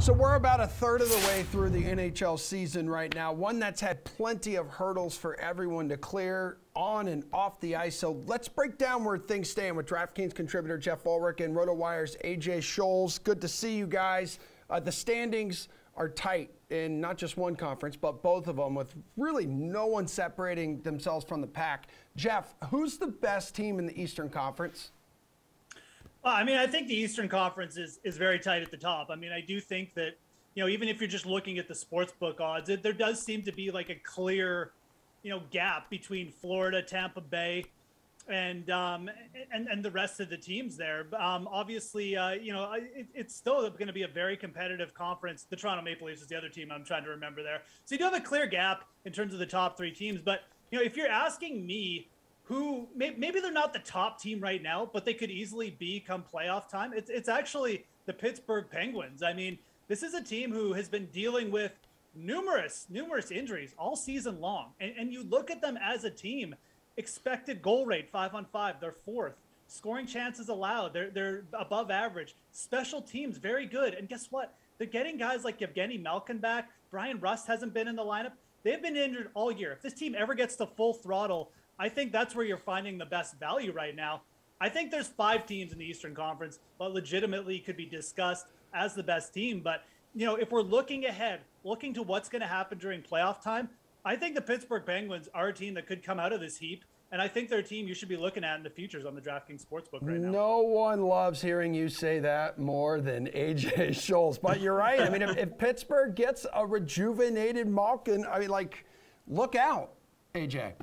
So we're about a third of the way through the NHL season right now, one that's had plenty of hurdles for everyone to clear on and off the ice. So let's break down where things stand with DraftKings contributor Geoff Ulrich and Rotowire's AJ Scholz. Good to see you guys. The standings are tight in not just one conference, but both of them, with really no one separating themselves from the pack. Geoff, who's the best team in the Eastern Conference? Well, I mean, I think the Eastern Conference is very tight at the top. I mean, I do think that, you know, even if you're just looking at the sportsbook odds, there does seem to be like a clear, gap between Florida, Tampa Bay, and the rest of the teams there. Obviously, it's still going to be a very competitive conference. The Toronto Maple Leafs is the other team I'm trying to remember there. So you do have a clear gap in terms of the top three teams. But, if you're asking me, who maybe they're not the top team right now, but they could easily be come playoff time. It's actually the Pittsburgh Penguins. I mean, this is a team who has been dealing with numerous injuries all season long. And you look at them as a team, expected goal rate 5-on-5, they're fourth. Scoring chances allowed, they're above average. Special teams, very good. And guess what? They're getting guys like Evgeny Malkin back. Brian Rust hasn't been in the lineup. They've been injured all year. If this team ever gets to full throttle, I think that's where you're finding the best value right now. I think there's 5 teams in the Eastern Conference, but legitimately could be discussed as the best team. But, if we're looking ahead, looking to what's going to happen during playoff time, I think the Pittsburgh Penguins are a team that could come out of this heap. And I think they're a team you should be looking at in the futures on the DraftKings Sportsbook right now. No one loves hearing you say that more than AJ Scholz. But you're right. I mean, if Pittsburgh gets a rejuvenated Malkin, look out, AJ.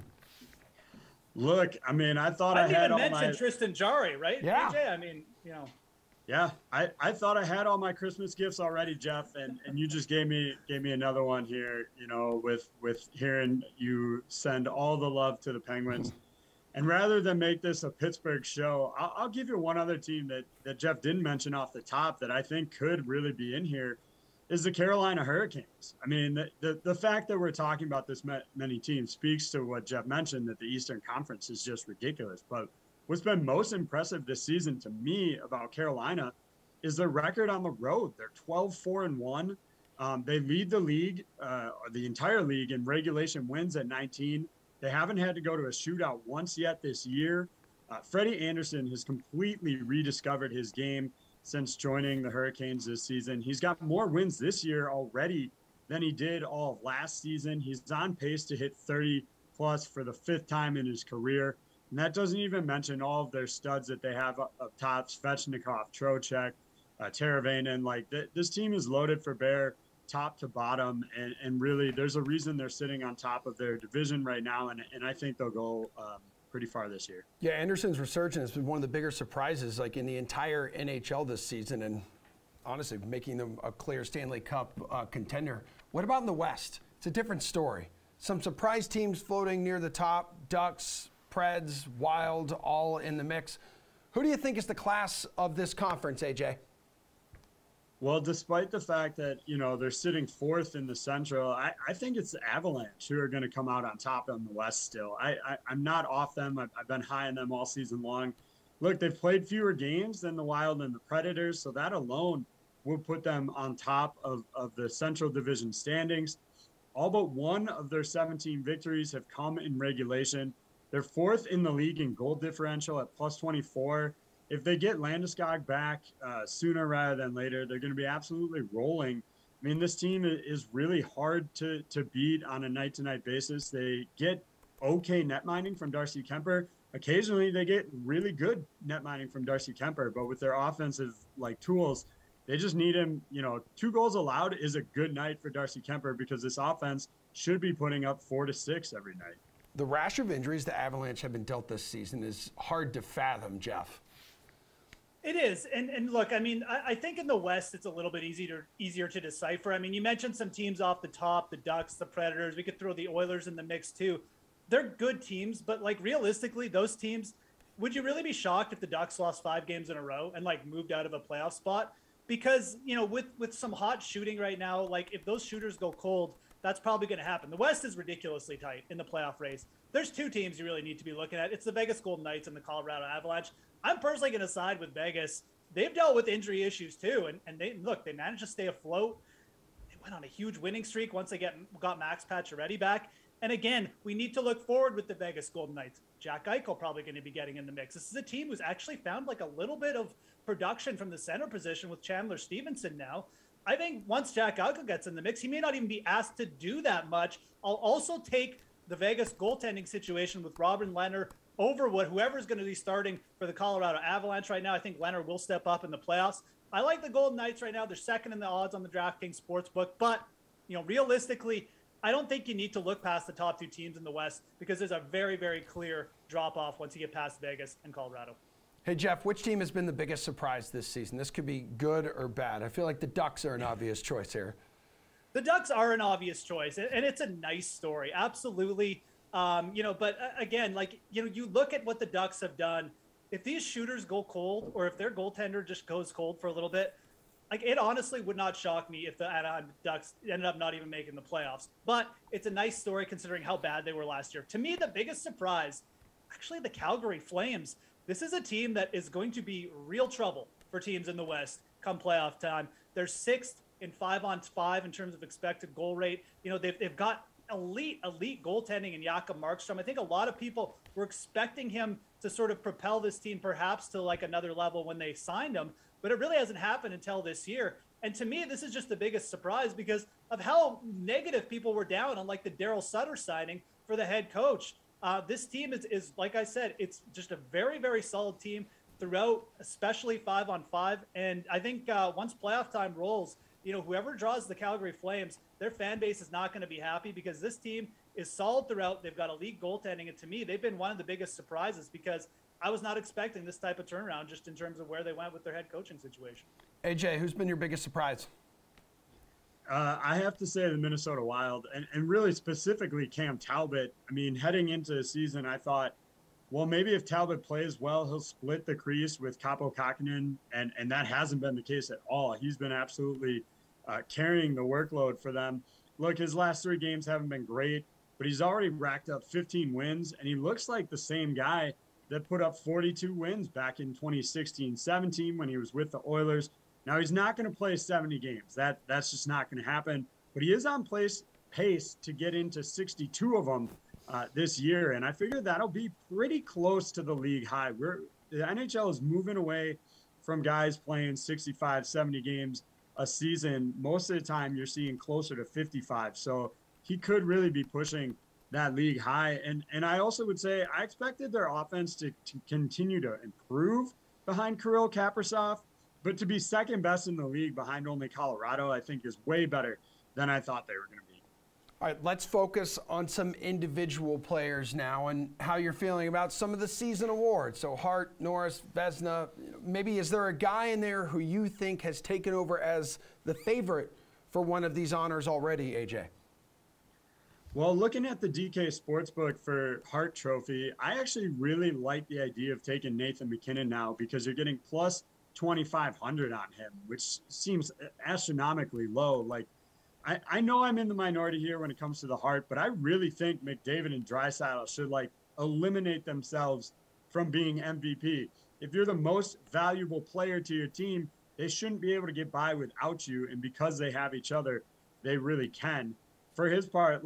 Look, I mean, I thought I had all my... I didn't even mention Tristan Jarry, right? Yeah. AJ, I mean, Yeah, I thought I had all my Christmas gifts already, Geoff, and you just gave me another one here, with hearing you send all the love to the Penguins. And rather than make this a Pittsburgh show, I'll give you one other team that Geoff didn't mention off the top that I think could really be in here is the Carolina Hurricanes. I mean, the fact that we're talking about this many teams speaks to what Geoff mentioned, that the Eastern Conference is just ridiculous. But what's been most impressive this season to me about Carolina is their record on the road. They're 12-4-1. They lead the league, the entire league, in regulation wins at 19. They haven't had to go to a shootout once yet this year. Freddie Anderson has completely rediscovered his game since joining the Hurricanes this season. He's got more wins this year already than he did all of last season. He's on pace to hit 30-plus for the 5th time in his career. And that doesn't even mention all of their studs that they have up top: Svechnikov, Trocheck, Teravainen. This team is loaded for bear, top to bottom, and really there's a reason they're sitting on top of their division right now, and I think they'll go pretty far this year. Yeah, Anderson's resurgence has been one of the bigger surprises in the entire NHL this season, and honestly making them a clear Stanley Cup contender. What about in the West? It's a different story. Some surprise teams floating near the top: Ducks, Preds, Wild, all in the mix. Who do you think is the class of this conference, AJ? Well, despite the fact that, they're sitting 4th in the Central, I think it's the Avalanche who are going to come out on top in the West still. I'm not off them. I've been high on them all season long. Look, they've played fewer games than the Wild and the Predators, so that alone will put them on top of the Central Division standings. All but one of their 17 victories have come in regulation. They're 4th in the league in goal differential at +24. If they get Landeskog back sooner rather than later, they're going to be absolutely rolling. I mean, this team is really hard to beat on a night-to-night basis. They get okay net mining from Darcy Kemper. Occasionally, they get really good net mining from Darcy Kemper, but with their offensive tools, they just need him. 2 goals allowed is a good night for Darcy Kemper, because this offense should be putting up 4 to 6 every night. The rash of injuries the Avalanche have been dealt this season is hard to fathom, Geoff. It is. And look, I mean, I think in the West, it's a little bit easier to decipher. I mean, you mentioned some teams off the top: the Ducks, the Predators. We could throw the Oilers in the mix too. They're good teams, but realistically, those teams, would you really be shocked if the Ducks lost 5 games in a row and moved out of a playoff spot? Because, with some hot shooting right now, if those shooters go cold, that's probably going to happen. The West is ridiculously tight in the playoff race. There's 2 teams you really need to be looking at. It's the Vegas Golden Knights and the Colorado Avalanche. I'm personally going to side with Vegas they've dealt with injury issues too. And they managed to stay afloat. They went on a huge winning streak once they got Max Pacioretty back. And again, we need to look forward with the Vegas Golden Knights. Jack Eichel probably going to be getting in the mix. This is a team who's actually found like a little bit of production from the center position with Chandler Stevenson now. I think once Jack Eichel gets in the mix, he may not even be asked to do that much. I'll also take the Vegas goaltending situation with Robin Lehner over whoever's going to be starting for the Colorado Avalanche right now. I think Lehner will step up in the playoffs. I like the Golden Knights right now. They're second in the odds on the DraftKings Sportsbook, but realistically, I don't think you need to look past the top two teams in the West because there's a very, very clear drop-off once you get past Vegas and Colorado. Hey, Geoff, which team has been the biggest surprise this season? This could be good or bad. I feel like the Ducks are an obvious choice here. The Ducks are an obvious choice, and it's a nice story. Absolutely. But again, you look at what the Ducks have done. If these shooters go cold or if their goaltender just goes cold for a little bit, it honestly would not shock me if the Anaheim Ducks ended up not even making the playoffs. But it's a nice story considering how bad they were last year. To me, the biggest surprise, actually the Calgary Flames. This is a team that is going to be real trouble for teams in the West come playoff time. They're 6th in 5-on-5 in terms of expected goal rate. They've got elite goaltending in Jakob Markstrom. I think a lot of people were expecting him to sort of propel this team perhaps to like another level when they signed him, but it really hasn't happened until this year. And to me, this is just the biggest surprise because of how negative people were down on like the Daryl Sutter signing for the head coach. This team is, like I said, it's just a very, very solid team throughout, especially 5-on-5. And I think once playoff time rolls, whoever draws the Calgary Flames, their fan base is not going to be happy because this team is solid throughout. They've got elite goaltending. And to me, they've been one of the biggest surprises because I was not expecting this type of turnaround just in terms of where they went with their head coaching situation. AJ, who's been your biggest surprise? I have to say the Minnesota Wild, and really specifically Cam Talbot. I mean, heading into the season, I thought, well, maybe if Talbot plays well, he'll split the crease with Kaapo Kähkönen, and that hasn't been the case at all. He's been absolutely carrying the workload for them. Look, his last 3 games haven't been great, but he's already racked up 15 wins, and he looks like the same guy that put up 42 wins back in 2016-17 when he was with the Oilers. Now, he's not going to play 70 games. That's just not going to happen. But he is on pace to get into 62 of them this year. And I figure that'll be pretty close to the league high. The NHL is moving away from guys playing 65, 70 games a season. Most of the time, you're seeing closer to 55. So he could really be pushing that league high. And I also would say I expected their offense to continue to improve behind Kirill Kaprizov. But to be second best in the league behind only Colorado, I think is way better than I thought they were going to be. All right, let's focus on some individual players now and how you're feeling about some of the season awards. So Hart, Norris, Vezina, maybe is there a guy in there who you think has taken over as the favorite for one of these honors already, AJ? Well, looking at the DK Sportsbook for Hart Trophy, I actually really like the idea of taking Nathan MacKinnon now because you're getting plus 2,500 on him, which seems astronomically low. Like, I know I'm in the minority here when it comes to the Hart, but I really think McDavid and Draisaitl should eliminate themselves from being MVP. If you're the most valuable player to your team, they shouldn't be able to get by without you, and because they have each other, they really can. For his part,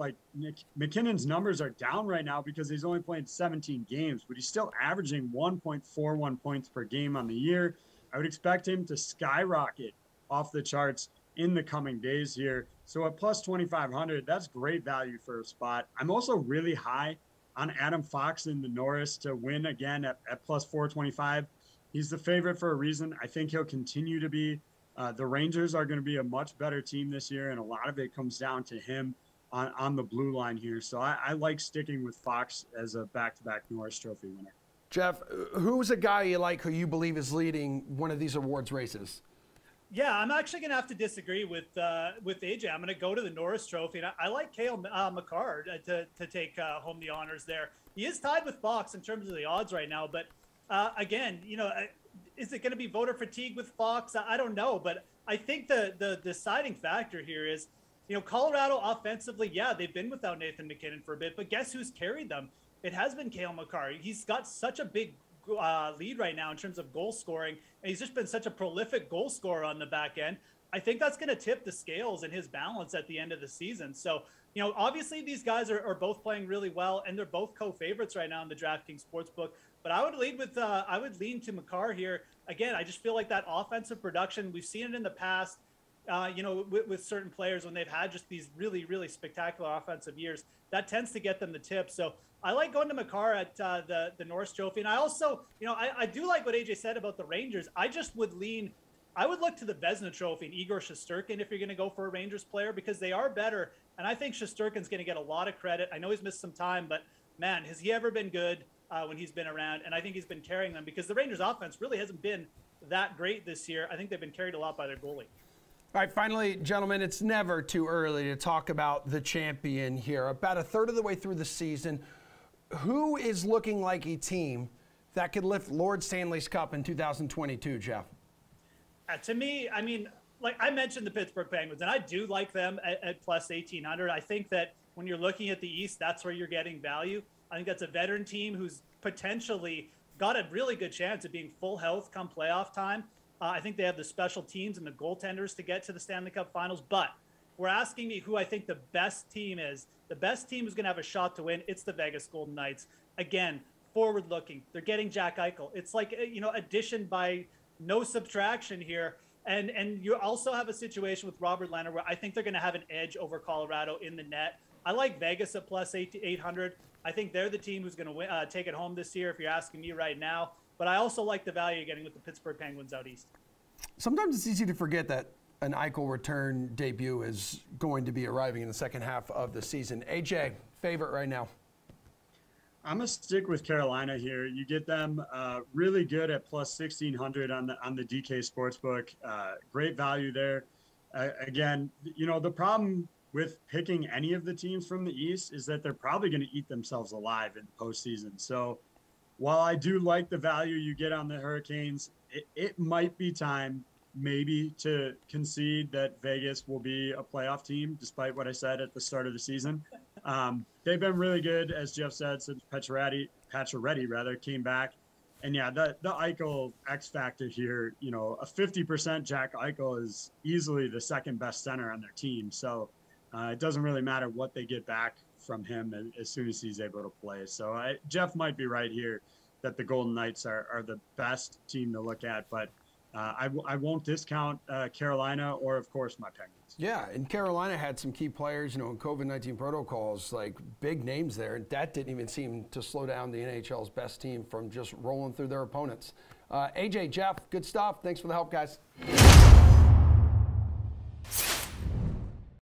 McKinnon's numbers are down right now because he's only playing 17 games, but he's still averaging 1.41 points per game on the year. I would expect him to skyrocket off the charts in the coming days here. So at plus 2,500, that's great value for a spot. I'm also really high on Adam Fox in the Norris to win again at plus 425. He's the favorite for a reason. I think he'll continue to be. The Rangers are going to be a much better team this year, and a lot of it comes down to him on the blue line here. So I like sticking with Fox as a back-to-back Norris Trophy winner. Geoff, who's a guy you like who you believe is leading one of these awards races? Yeah, I'm actually going to have to disagree with AJ. I'm going to go to the Norris Trophy, and I like Cale Makar to take home the honors there. He is tied with Fox in terms of the odds right now, but again, is it going to be voter fatigue with Fox? I don't know, but I think the deciding factor here is, Colorado offensively, yeah, they've been without Nathan MacKinnon for a bit, but guess who's carried them? It has been Cale Makar. He's got such a big lead right now in terms of goal scoring, and he's just been such a prolific goal scorer on the back end. I think that's going to tip the scales in his balance at the end of the season. So, obviously these guys are both playing really well, and they're both co-favorites right now in the DraftKings Sportsbook. But I would lean to Makar here. Again, I just feel like that offensive production, we've seen it in the past, with certain players when they've had just these really, really spectacular offensive years, that tends to get them the tip. So I like going to Makar at the Norris Trophy. And I also, I do like what AJ said about the Rangers. I would look to the Vezina Trophy and Igor Shesterkin if you're going to go for a Rangers player, because they are better. And I think Shesterkin's going to get a lot of credit. I know he's missed some time, but man, has he ever been good when he's been around? And I think he's been carrying them, because the Rangers offense really hasn't been that great this year. I think they've been carried a lot by their goalie. All right, finally, gentlemen, it's never too early to talk about the champion here. About a third of the way through the season, who is looking like a team that could lift Lord Stanley's Cup in 2022, Geoff? To me, I mean, like I mentioned the Pittsburgh Penguins, and I do like them at plus 1,800. I think that when you're looking at the East, that's where you're getting value. I think that's a veteran team who's potentially got a really good chance of being full health come playoff time. I think they have the special teams and the goaltenders to get to the Stanley Cup Finals. But we're asking me who I think the best team is. The best team who's going to have a shot to win, it's the Vegas Golden Knights. Again, forward-looking. They're getting Jack Eichel. It's like, addition by no subtraction here. And you also have a situation with Robert Leonard where I think they're going to have an edge over Colorado in the net. I like Vegas at plus 800. I think they're the team who's going to take it home this year, if you're asking me right now. But I also like the value you're getting with the Pittsburgh Penguins out east. Sometimes it's easy to forget that an Eichel return debut is going to be arriving in the second half of the season. AJ, favorite right now? I'm going to stick with Carolina here. You get them really good at plus 1,600 on the DK Sportsbook. Great value there. Again, the problem with picking any of the teams from the East is that they're probably going to eat themselves alive in the postseason. So while I do like the value you get on the Hurricanes, it might be time maybe to concede that Vegas will be a playoff team, despite what I said at the start of the season. They've been really good, as Geoff said, since Pacioretty came back. And yeah, the Eichel X factor here, a 50% Jack Eichel is easily the second best center on their team. So it doesn't really matter what they get back from him as soon as he's able to play. So Geoff might be right here that the Golden Knights are the best team to look at, but I won't discount Carolina or, of course, my Penguins. Yeah, and Carolina had some key players, in COVID-19 protocols, like big names there. That didn't even seem to slow down the NHL's best team from just rolling through their opponents. AJ, Geoff, good stuff. Thanks for the help, guys.